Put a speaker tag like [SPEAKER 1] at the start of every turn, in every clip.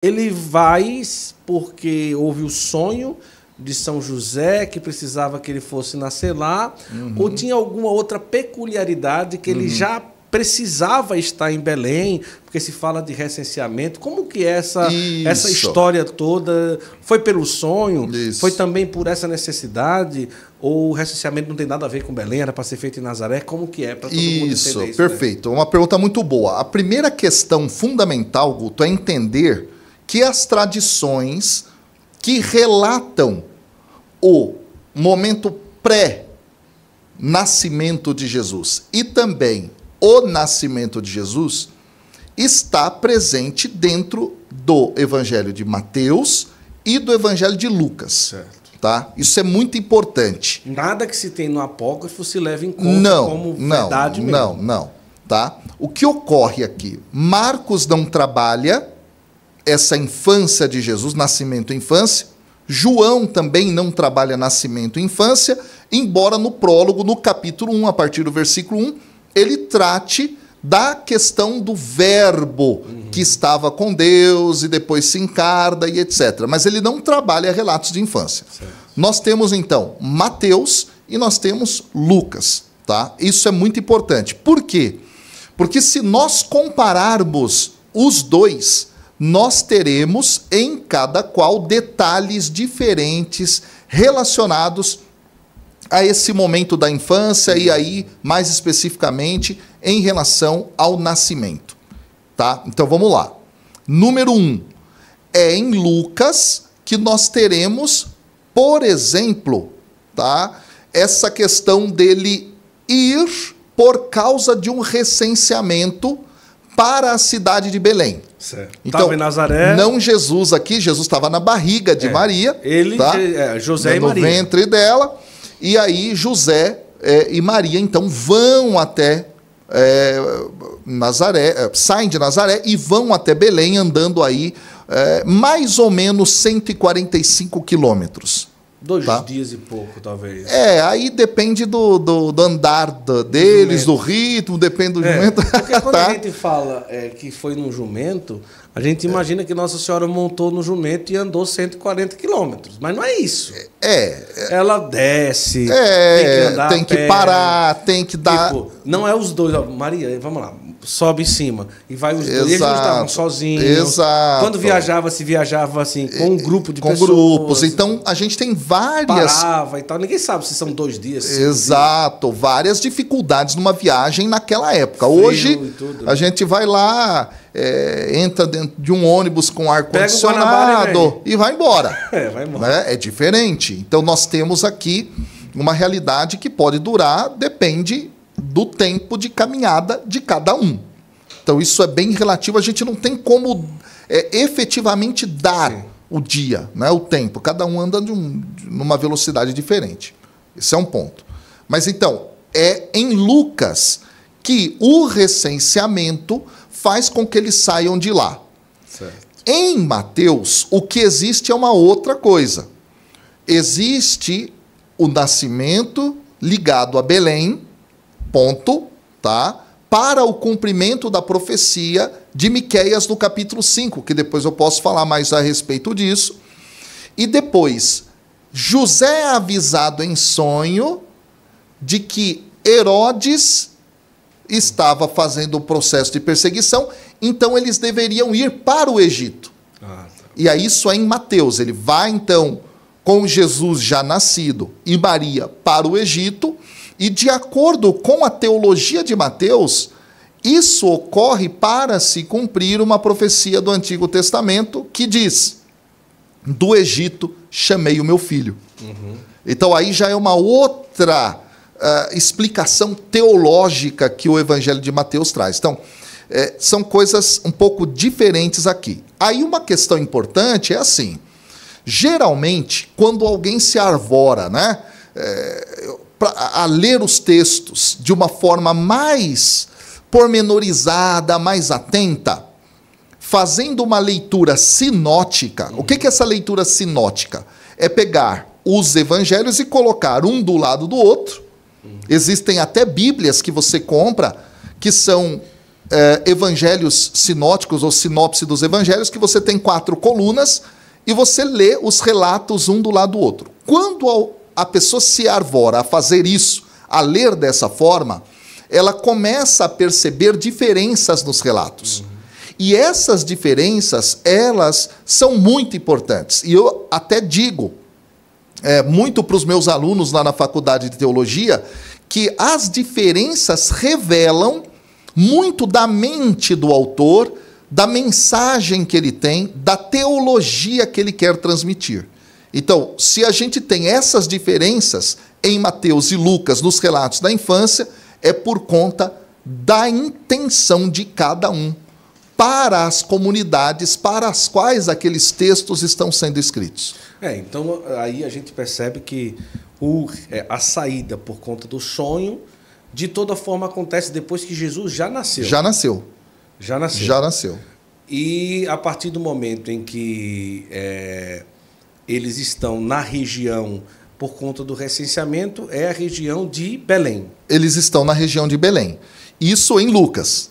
[SPEAKER 1] Ele vai porque houve o sonho de São José, que precisava que ele fosse nascer lá, ou tinha alguma outra peculiaridade que ele já precisava estar em Belém, porque se fala de recenseamento. Como que é essa história toda? Foi pelo sonho?
[SPEAKER 2] Isso.
[SPEAKER 1] Foi também por essa necessidade? Ou o recenseamento não tem nada a ver com Belém, era para ser feito em Nazaré? Como que é? Para todo mundo entender isso,
[SPEAKER 2] perfeito. Né? Uma pergunta muito boa. A primeira questão fundamental, Guto, é entender que as tradições que relatam o momento pré-nascimento de Jesus e também o nascimento de Jesus está presente dentro do Evangelho de Mateus e do Evangelho de Lucas.
[SPEAKER 1] Certo.
[SPEAKER 2] Tá? Isso é muito importante.
[SPEAKER 1] Nada que se tem no apócrifo se leva em conta como verdade mesmo.
[SPEAKER 2] Não. Tá? O que ocorre aqui? Marcos não trabalha essa infância de Jesus, nascimento e infância. João também não trabalha nascimento e infância, embora no prólogo, no capítulo 1, a partir do versículo 1, ele trate da questão do verbo que estava com Deus e depois se encarna e etc. Mas ele não trabalha relatos de infância.
[SPEAKER 1] Certo.
[SPEAKER 2] Nós temos, então, Mateus e nós temos Lucas. Tá? Isso é muito importante. Por quê? Porque se nós compararmos os dois, nós teremos em cada qual detalhes diferentes relacionados a esse momento da infância e aí, mais especificamente, em relação ao nascimento. Tá? Então, vamos lá. Número 1. É em Lucas que nós teremos, por exemplo, tá? Essa questão dele ir por causa de um recenseamento para a cidade de Belém.
[SPEAKER 1] Certo.
[SPEAKER 2] Então,
[SPEAKER 1] estava em Nazaré.
[SPEAKER 2] Não Jesus aqui, Jesus estava na barriga de Maria.
[SPEAKER 1] Ele,
[SPEAKER 2] tá?
[SPEAKER 1] José e Maria.
[SPEAKER 2] No ventre dela. E aí José e Maria, então, vão até Nazaré, saem de Nazaré e vão até Belém, andando aí mais ou menos 145 quilômetros.
[SPEAKER 1] 2 dias e pouco, talvez.
[SPEAKER 2] Aí depende do andar deles, do ritmo, depende do jumento.
[SPEAKER 1] Porque quando a gente fala que foi num jumento, a gente imagina que Nossa Senhora montou no jumento e andou 140 quilômetros. Mas não é isso. Ela desce, tem que andar
[SPEAKER 2] tem que parar, tem que dar...
[SPEAKER 1] Tipo, não é os dois. Maria, vamos lá, sobe em cima. E vai os dois. Eles não estavam sozinhos.
[SPEAKER 2] Exato.
[SPEAKER 1] Quando se viajava assim, com um grupo de pessoas.
[SPEAKER 2] Com grupos. Então, a gente tem várias...
[SPEAKER 1] Parava e tal. Ninguém sabe se são 2 dias.
[SPEAKER 2] Exato. Várias dificuldades numa viagem naquela época. Hoje, a gente vai lá, entra dentro de um ônibus com ar-condicionado e vai embora.
[SPEAKER 1] Vai embora.
[SPEAKER 2] É diferente. Então, nós temos aqui uma realidade que pode durar, depende do tempo de caminhada de cada um. Então, isso é bem relativo. A gente não tem como efetivamente dar o dia, né, o tempo. Cada um anda numa velocidade diferente. Esse é um ponto. Mas, então, é em Lucas que o recenseamento faz com que eles saiam de lá.
[SPEAKER 1] Certo.
[SPEAKER 2] Em Mateus, o que existe é uma outra coisa. Existe o nascimento ligado a Belém, ponto, tá? Para o cumprimento da profecia de Miqueias no capítulo 5, que depois eu posso falar mais a respeito disso. E depois, José é avisado em sonho de que Herodes estava fazendo o processo de perseguição, então eles deveriam ir para o Egito. E aí isso é em Mateus. Ele vai, então, com Jesus já nascido e Maria para o Egito, e de acordo com a teologia de Mateus, isso ocorre para se cumprir uma profecia do Antigo Testamento que diz: do Egito chamei o meu filho. Então aí já é uma outra explicação teológica que o Evangelho de Mateus traz. Então, são coisas um pouco diferentes aqui. Aí uma questão importante é assim: geralmente, quando alguém se arvora, né, a ler os textos de uma forma mais pormenorizada, mais atenta, fazendo uma leitura sinótica. O que é essa leitura sinótica? É pegar os evangelhos e colocar um do lado do outro. Existem até bíblias que você compra que são evangelhos sinóticos ou sinopse dos evangelhos, que você tem 4 colunas e você lê os relatos um do lado do outro. Quando a pessoa se arvora a fazer isso, a ler dessa forma, ela começa a perceber diferenças nos relatos. E essas diferenças, elas são muito importantes. E eu até digo muito para os meus alunos lá na Faculdade de Teologia que as diferenças revelam muito da mente do autor, da mensagem que ele tem, da teologia que ele quer transmitir. Então, se a gente tem essas diferenças em Mateus e Lucas nos relatos da infância, é por conta da intenção de cada um para as comunidades para as quais aqueles textos estão sendo escritos.
[SPEAKER 1] Então aí a gente percebe que a saída por conta do sonho, de toda forma, acontece depois que Jesus já nasceu.
[SPEAKER 2] Já nasceu.
[SPEAKER 1] Já nasceu.
[SPEAKER 2] Já nasceu.
[SPEAKER 1] E a partir do momento em que eles estão na região, por conta do recenseamento, é a região de Belém.
[SPEAKER 2] Eles estão na região de Belém. Isso em Lucas.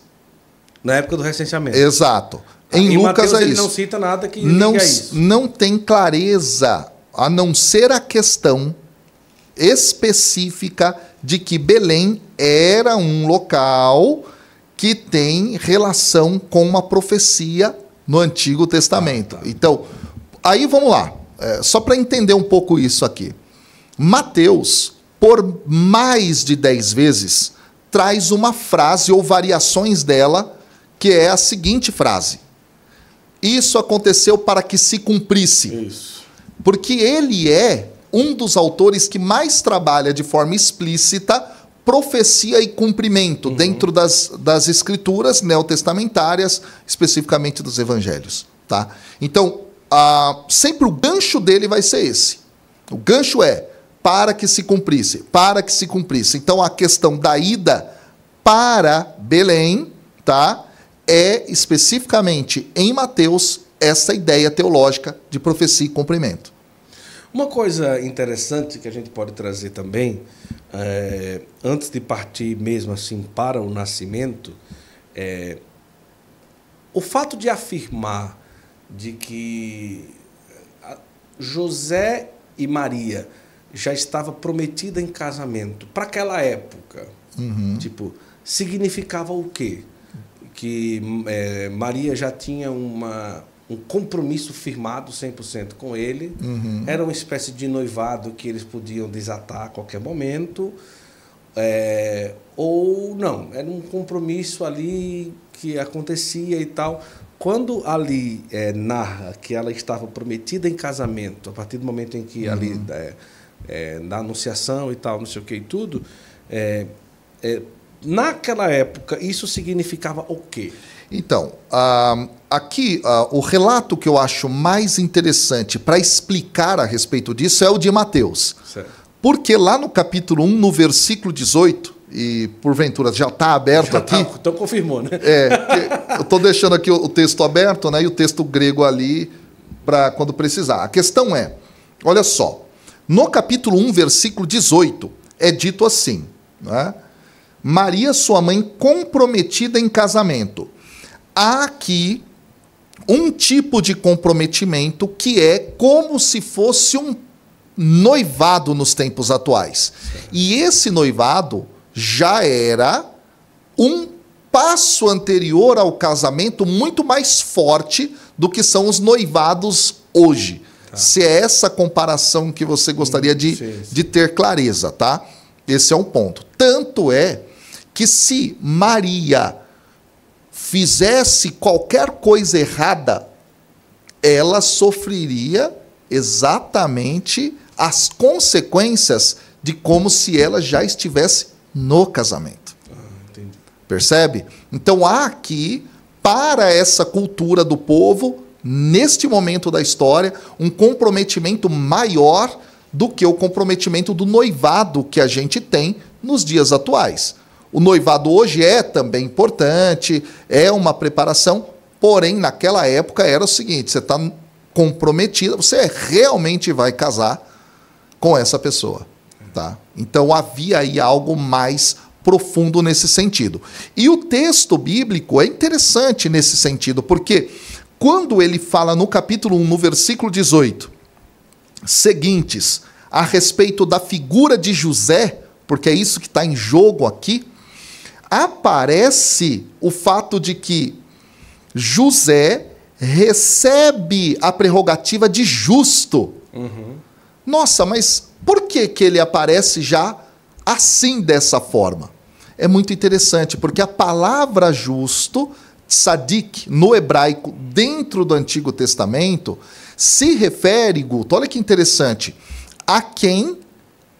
[SPEAKER 1] Na época do recenseamento.
[SPEAKER 2] Exato. Em Lucas
[SPEAKER 1] Mateus,
[SPEAKER 2] é
[SPEAKER 1] ele
[SPEAKER 2] isso.
[SPEAKER 1] não cita nada que
[SPEAKER 2] não,
[SPEAKER 1] diga isso.
[SPEAKER 2] Não tem clareza, a não ser a questão específica de que Belém era um local que tem relação com uma profecia no Antigo Testamento. Então, aí vamos lá. Só para entender um pouco isso aqui. Mateus, por mais de 10 vezes, traz uma frase ou variações dela, que é a seguinte frase: isso aconteceu para que se cumprisse.
[SPEAKER 1] Isso.
[SPEAKER 2] Porque ele é um dos autores que mais trabalha de forma explícita profecia e cumprimento dentro das escrituras neotestamentárias, especificamente dos evangelhos. Tá? Então, sempre o gancho dele vai ser esse. O gancho é para que se cumprisse, para que se cumprisse. Então, a questão da ida para Belém, tá, é especificamente em Mateus essa ideia teológica de profecia e cumprimento.
[SPEAKER 1] Uma coisa interessante que a gente pode trazer também, antes de partir mesmo assim para o nascimento, o fato de afirmar de que José e Maria já estava prometida em casamento para aquela época, tipo, significava o quê? Que Maria já tinha um compromisso firmado 100% com ele, era uma espécie de noivado que eles podiam desatar a qualquer momento, ou não, era um compromisso ali que acontecia e tal. Quando ali narra que ela estava prometida em casamento, a partir do momento em que ali, na anunciação e tal, não sei o que e tudo, naquela época, isso significava o quê?
[SPEAKER 2] Então, aqui, o relato que eu acho mais interessante para explicar a respeito disso é o de Mateus.
[SPEAKER 1] Certo.
[SPEAKER 2] Porque lá no capítulo 1, no versículo 18, e porventura já está aberto aqui.
[SPEAKER 1] Então confirmou, né?
[SPEAKER 2] Eu estou deixando aqui o texto aberto, né, e o texto grego ali para quando precisar. A questão é, olha só, no capítulo 1, versículo 18, é dito assim, né? Maria, sua mãe, comprometida em casamento. Há aqui um tipo de comprometimento que é como se fosse um noivado nos tempos atuais. Certo. E esse noivado já era um passo anterior ao casamento muito mais forte do que são os noivados hoje. Tá. Se é essa comparação que você gostaria de ter clareza, tá? Esse é um ponto. Tanto é que se Maria fizesse qualquer coisa errada, ela sofreria exatamente as consequências de como se ela já estivesse no casamento.
[SPEAKER 1] Entendi.
[SPEAKER 2] Percebe? Então há aqui, para essa cultura do povo, neste momento da história, um comprometimento maior do que o comprometimento do noivado que a gente tem nos dias atuais. O noivado hoje é também importante, é uma preparação, porém, naquela época era o seguinte, você está comprometido, você realmente vai casar com essa pessoa. Tá? Então, havia aí algo mais profundo nesse sentido. E o texto bíblico é interessante nesse sentido, porque quando ele fala no capítulo 1, no versículo 18, seguintes, a respeito da figura de José, porque é isso que está em jogo aqui, aparece o fato de que José recebe a prerrogativa de justo. Nossa, mas por que ele aparece já assim, dessa forma? É muito interessante, porque a palavra justo, tzadik, no hebraico, dentro do Antigo Testamento, se refere, Guto, olha que interessante, a quem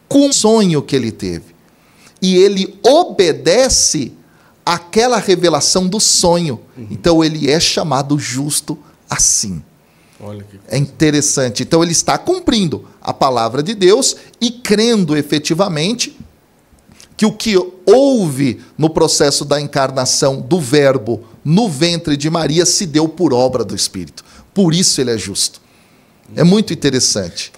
[SPEAKER 2] com o sonho que ele teve. E ele obedece àquela revelação do sonho. Então ele é chamado justo assim.
[SPEAKER 1] Olha que coisa.
[SPEAKER 2] É interessante. Então ele está cumprindo a palavra de Deus e crendo efetivamente que o que houve no processo da encarnação do Verbo no ventre de Maria se deu por obra do Espírito. Por isso ele é justo. É muito interessante.